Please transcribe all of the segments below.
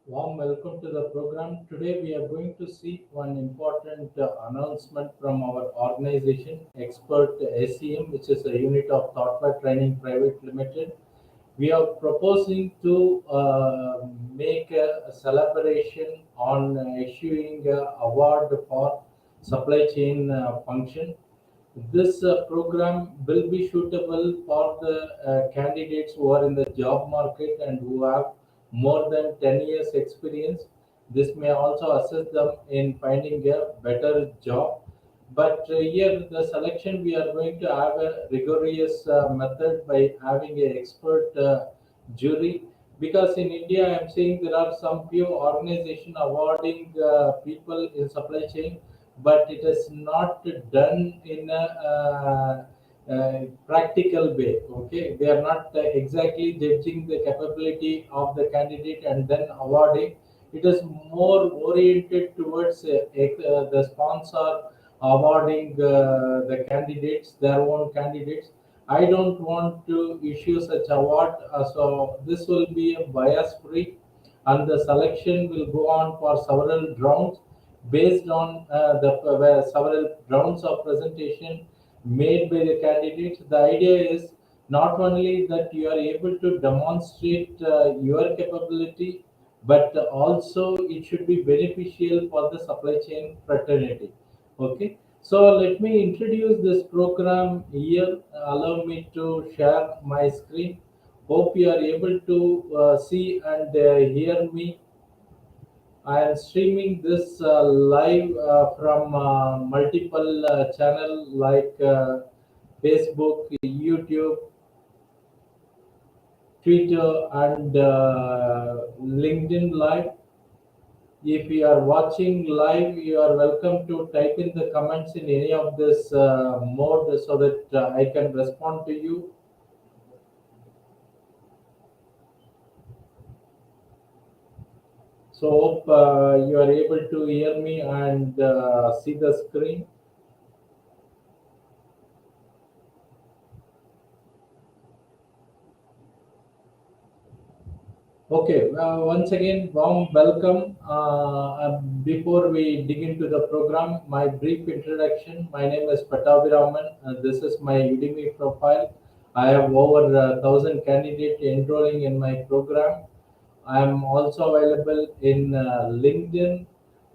Warm welcome to the program. Today we are going to see one important announcement from our organization, Exxpert SCM, which is a unit of Thoughtware Training Private Limited. We are proposing to make a celebration on issuing an award for supply chain function. This program will be suitable for the candidates who are in the job market and who have more than 10 years experience. This may also assist them in finding a better job. But here, the selection, we are going to have a rigorous method by having an expert jury. Because in India, I am seeing there are some few organizations awarding people in supply chain, but it is not done in a practical way. Okay, they are not exactly judging the capability of the candidate and then awarding. It is more oriented towards the sponsor awarding the candidates, their own candidates. I don't want to issue such award, so this will be a bias free, and the selection will go on for several rounds based on the several rounds of presentation made by the candidates. The idea is not only that you are able to demonstrate your capability, but also it should be beneficial for the supply chain fraternity. Okay, so let me introduce this program here. Allow me to share my screen. Hope you are able to see and hear me. I am streaming this live from multiple channel like Facebook, YouTube, Twitter, and LinkedIn Live. If you are watching live, you are welcome to type in the comments in any of this mode so that I can respond to you. So hope you are able to hear me and see the screen. Okay, once again, warm welcome. Before we dig into the program, my brief introduction. My name is Pattabhiraman. This is my Udemy profile. I have over 1,000 candidates enrolling in my program. I am also available in LinkedIn.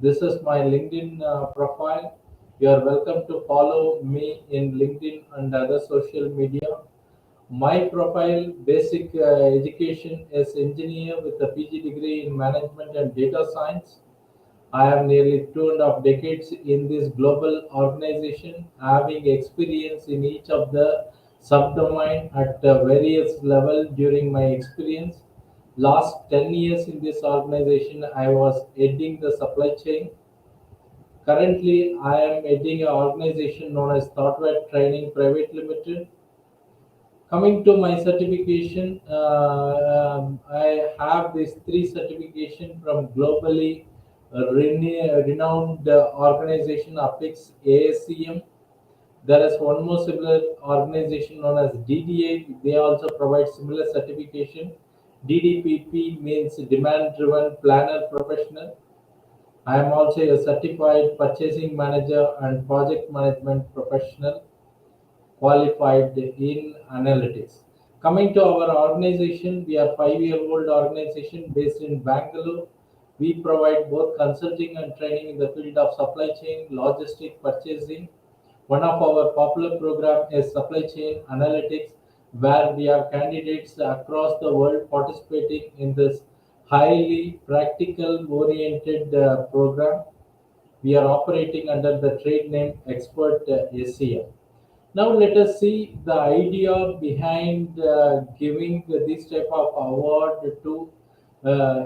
This is my LinkedIn profile. You are welcome to follow me in LinkedIn and other social media. My profile basic education is engineer with a PG degree in management and data science. I have nearly 2.5 decades in this global organization, having experience in each of the subdomain at various level during my experience. Last 10 years in this organization, I was heading the supply chain. Currently, I am heading an organization known as Thoughtware Training Private Limited. Coming to my certification, I have these three certification from globally renowned organization Apex ASCM. There is one more similar organization known as DDA. They also provide similar certification. DDPP means Demand Driven Planner Professional. I am also a certified purchasing manager and project management professional qualified in analytics. Coming to our organization, we are 5-year-old organization based in Bangalore. We provide both consulting and training in the field of supply chain, logistic, purchasing. One of our popular program is supply chain analytics, where we have candidates across the world participating in this highly practical oriented program. We are operating under the trade name Expert SCM. Now let us see the idea behind giving this type of award to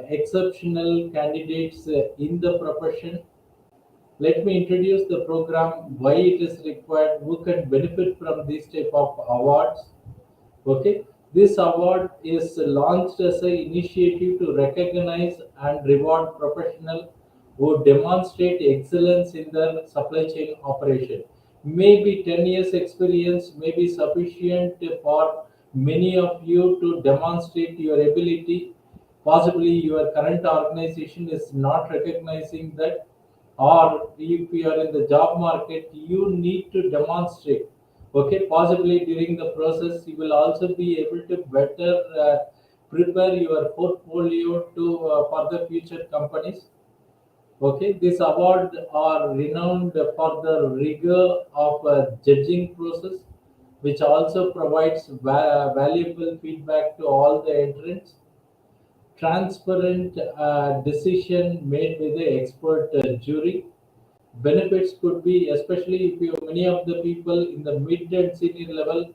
exceptional candidates in the profession. Let me introduce the program, why it is required, who can benefit from this type of awards. Okay, this award is launched as an initiative to recognize and reward professionals who demonstrate excellence in their supply chain operation. Maybe 10 years experience may be sufficient for many of you to demonstrate your ability. possibly your current organization is not recognizing that, or if you are in the job market, you need to demonstrate. Okay, possibly during the process you will also be able to better prepare your portfolio to for the future companies. Okay, this award are renowned for the rigor of a judging process, which also provides valuable feedback to all the entrants. Transparent decision made with the expert jury. Benefits could be, especially if you many of the people in the mid and senior level,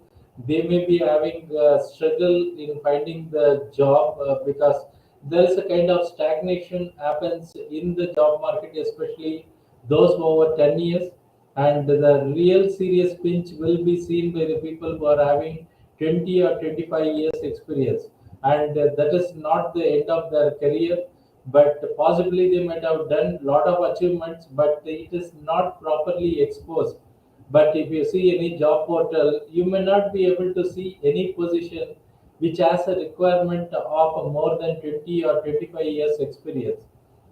they may be having struggle in finding the job because there is a kind of stagnation happens in the job market, especially those who over 10 years, and the real serious pinch will be seen by the people who are having 20 or 25 years experience, and that is not the end of their career, but possibly they might have done lot of achievements, but it is not properly exposed. But if you see any job portal, you may not be able to see any position which has a requirement of more than 20 or 25 years experience.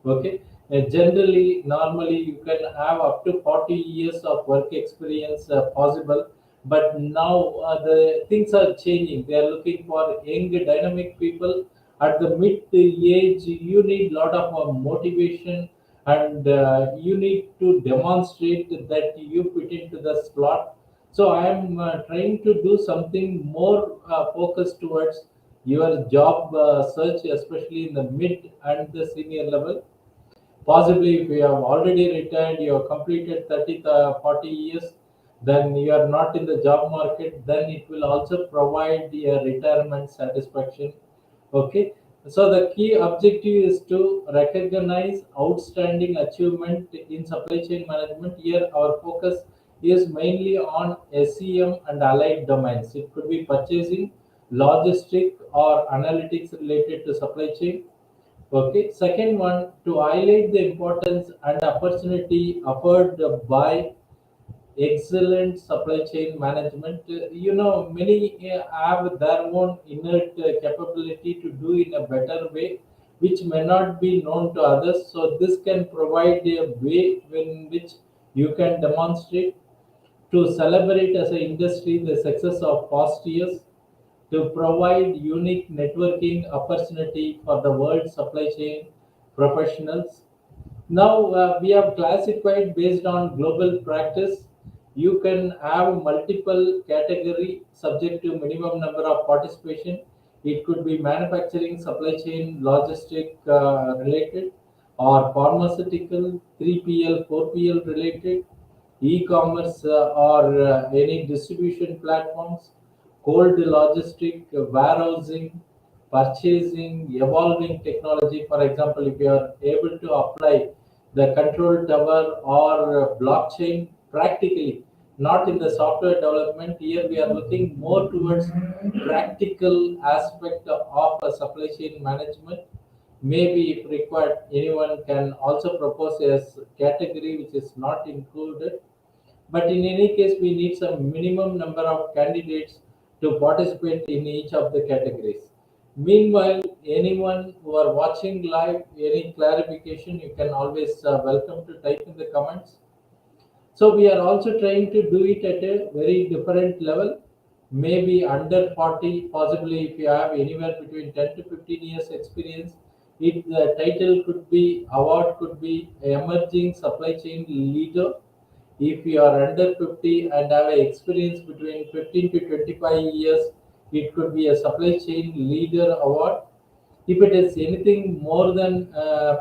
Okay. Generally, normally you can have up to 40 years of work experience possible, but now the things are changing. They are looking for young dynamic people at the mid age. You need lot of motivation, and you need to demonstrate that you fit into the slot. So I am trying to do something more focused towards your job search, especially in the mid and the senior level. Possibly, if you have already retired, you have completed 30, 40 years, then you are not in the job market, then it will also provide a retirement satisfaction. Okay. So the key objective is to recognize outstanding achievement in supply chain management. Here, our focus is mainly on SCM and allied domains. It could be purchasing, logistic, or analytics related to supply chain. Okay, second one, to highlight the importance and opportunity offered by excellent supply chain management. Many have their own innate capability to do in a better way, which may not be known to others. So this can provide a way in which you can demonstrate to celebrate as an industry the success of past years, to provide unique networking opportunity for the world supply chain professionals. Now we have classified based on global practice. You can have multiple category subject to minimum number of participation. It could be manufacturing, supply chain, logistic related, or pharmaceutical, 3PL, 4PL related, e-commerce or any distribution platforms, cold logistic, warehousing, purchasing, evolving technology. For example, if you are able to apply the control tower or blockchain practically, not in the software development, here we are looking more towards practical aspect of a supply chain management. Maybe if required, anyone can also propose as category which is not included, but in any case, we need some minimum number of candidates to participate in each of the categories. Meanwhile, anyone who are watching live, any clarification, you can always welcome to type in the comments. So we are also trying to do it at a very different level, maybe under 40, possibly if you have anywhere between 10 to 15 years experience. If the title could be, award could be emerging supply chain leader. If you are under 50 and have an experience between 15 to 25 years, it could be a supply chain leader award. If it is anything more than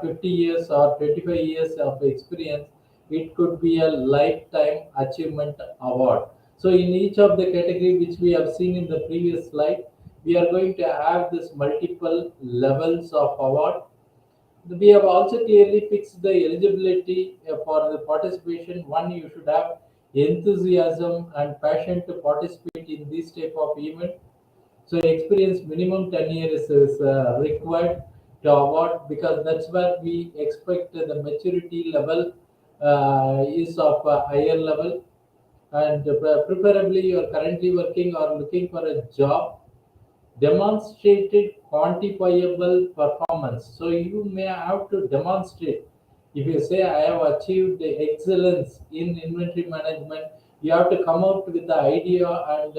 50 years or 25 years of experience, it could be a lifetime achievement award. So in each of the category which we have seen in the previous slide, we are going to have this multiple levels of award. We have also clearly fixed the eligibility for the participation. One, you should have enthusiasm and passion to participate in this type of event. So experience minimum 10 years is required to award, because that's where we expect the maturity level is of a higher level, and preferably you are currently working or looking for a job. demonstrated quantifiable performance. So you may have to demonstrate. If you say I have achieved excellence in inventory management, you have to come out with the idea and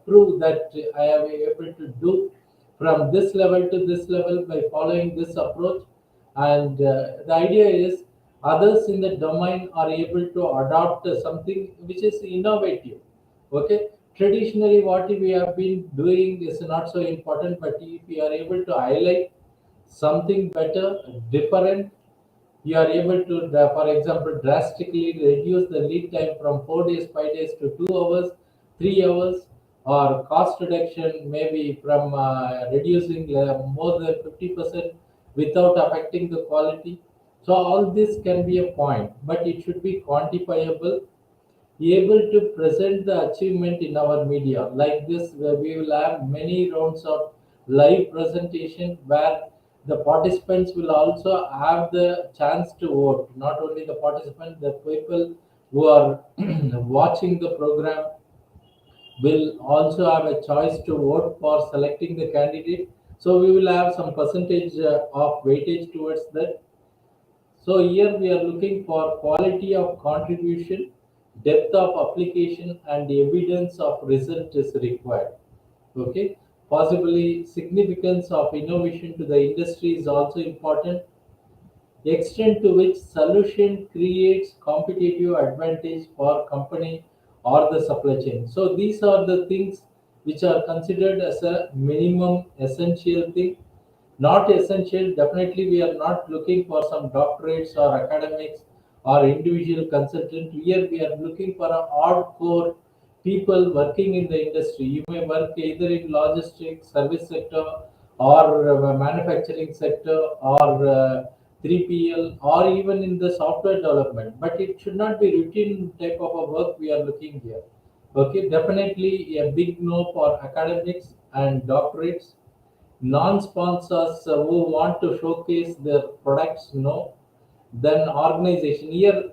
prove that I am able to do from this level to this level by following this approach. And the idea is others in the domain are able to adopt something which is innovative. Okay, traditionally what we have been doing is not so important, but if we are able to highlight something better, different, you are able to, for example, drastically reduce the lead time from 4 days, 5 days to 2 hours, 3 hours, or cost reduction maybe from reducing more than 50% without affecting the quality. So all this can be a point, but it should be quantifiable, able to present the achievement in our media like this, where we will have many rounds of live presentation where the participants will also have the chance to vote. Not only the participants, the people who are watching the program will also have a choice to vote for selecting the candidate. So we will have some percentage of weightage towards that. So here we are looking for quality of contribution, depth of application, and evidence of result is required. Okay. Possibly significance of innovation to the industry is also important. The extent to which solution creates competitive advantage for company or the supply chain. So these are the things which are considered as a minimum essential thing. Not essential, definitely we are not looking for some doctorates or academics or individual consultant. Here we are looking for a hardcore people working in the industry. You may work either in logistics, service sector, or manufacturing sector, or 3PL, or even in the software development. But it should not be routine type of a work we are looking here. Okay, definitely a big no for academics and doctorates. Non-sponsors who want to showcase their products, no. Then organization, here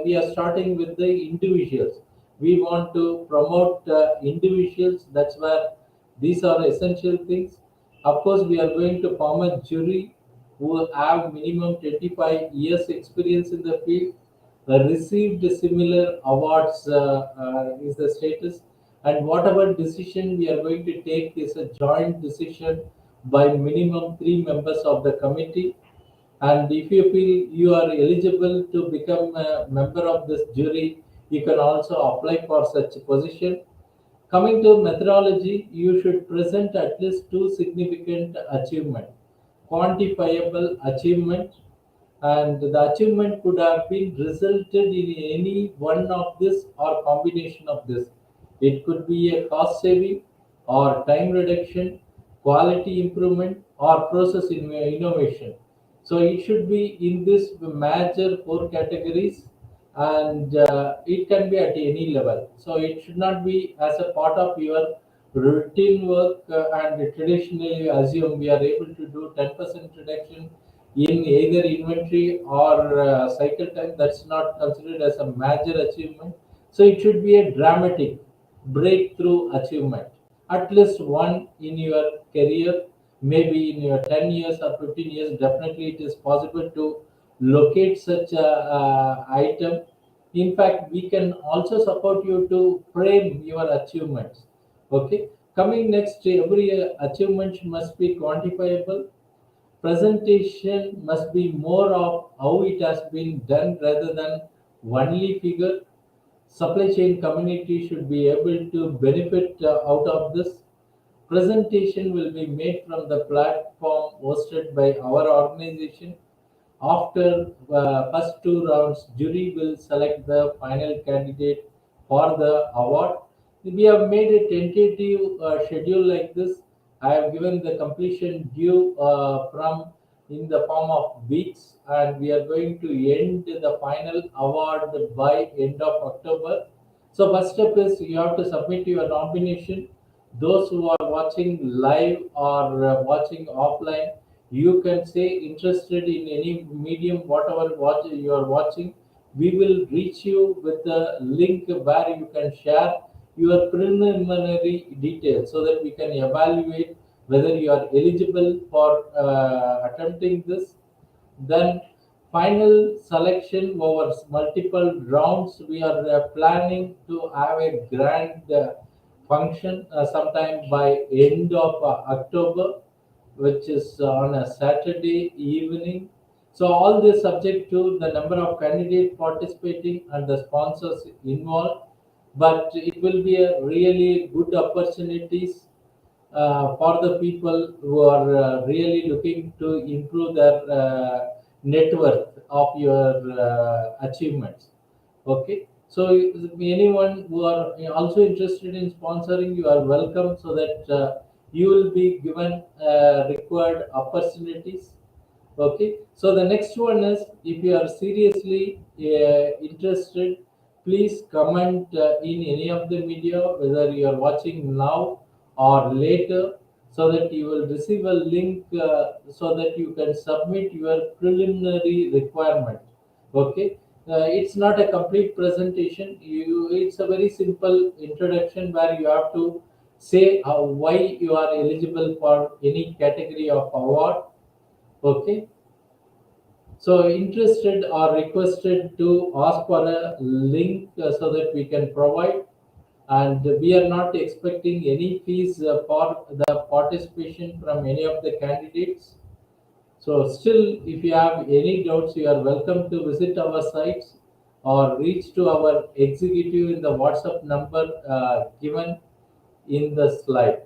we are starting with the individuals. We want to promote individuals. That's where these are essential things. Of course we are going to form a jury who have minimum 25 years experience in the field, received similar awards is the status, and whatever decision we are going to take is a joint decision by minimum 3 members of the committee. And if you feel you are eligible to become a member of this jury, you can also apply for such a position. Coming to methodology, you should present at least two significant achievement, quantifiable achievement, and the achievement could have been resulted in any one of this or combination of this. It could be a cost saving or time reduction, quality improvement, or process innovation. So it should be in this major 4 categories, and it can be at any level. So it should not be as a part of your routine work, and traditionally assume we are able to do 10% reduction in either inventory or cycle time. That's not considered as a major achievement. So it should be a dramatic breakthrough achievement, at least one in your career, maybe in your 10 years or 15 years. Definitely it is possible to locate such a item. In fact, we can also support you to frame your achievements. Okay, coming next, every achievement must be quantifiable. Presentation must be more of how it has been done rather than only figure. Supply chain community should be able to benefit out of this. Presentation will be made from the platform hosted by our organization. After first 2 rounds, jury will select the final candidate for the award. We have made a tentative schedule like this. I have given the completion due from in the form of weeks, and we are going to end the final award by end of October. So first step is you have to submit your nomination. Those who are watching live or watching offline, you can say interested in any medium, whatever watch you are watching. We will reach you with a link where you can share your preliminary details so that we can evaluate whether you are eligible for attempting this. Then final selection over multiple rounds. We are planning to have a grand function sometime by end of October, which is on a Saturday evening. So all this subject to the number of candidates participating and the sponsors involved, but it will be a really good opportunities for the people who are really looking to improve their net worth of your achievements. Okay, so anyone who are also interested in sponsoring, you are welcome, so that you will be given required opportunities. Okay, so the next one is, if you are seriously interested, please comment in any of the media, whether you are watching now or later, so that you will receive a link so that you can submit your preliminary requirement. Okay, it's not a complete presentation. It's a very simple introduction where you have to say why you are eligible for any category of award. Okay, so interested or requested to ask for a link so that we can provide, and we are not expecting any fees for the participation from any of the candidates. So still, if you have any doubts, you are welcome to visit our sites or reach to our executive in the WhatsApp number given in the slide.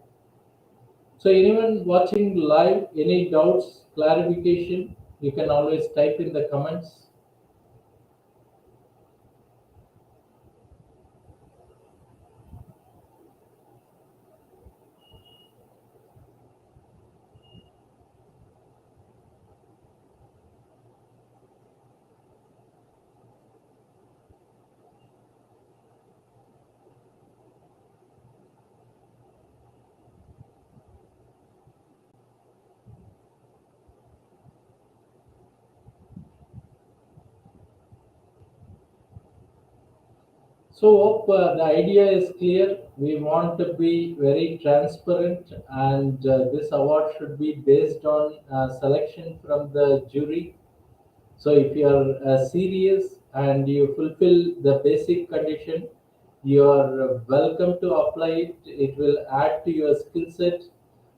So anyone watching live, any doubts, clarification, you can always type in the comments. So hope the idea is clear. We want to be very transparent, and this award should be based on selection from the jury. So if you are serious and you fulfill the basic condition, you are welcome to apply it. It will add to your skill set,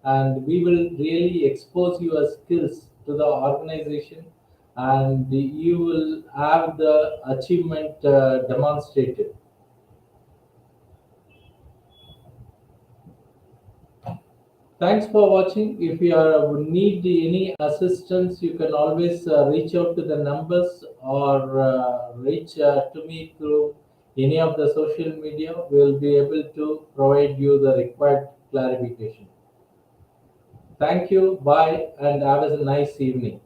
and we will really expose your skills to the organization, and you will have the achievement demonstrated. Thanks for watching. If you need any assistance, you can always reach out to the numbers, or reach to me through any of the social media. We will be able to provide you the required clarification. Thank you. Bye, and have a nice evening.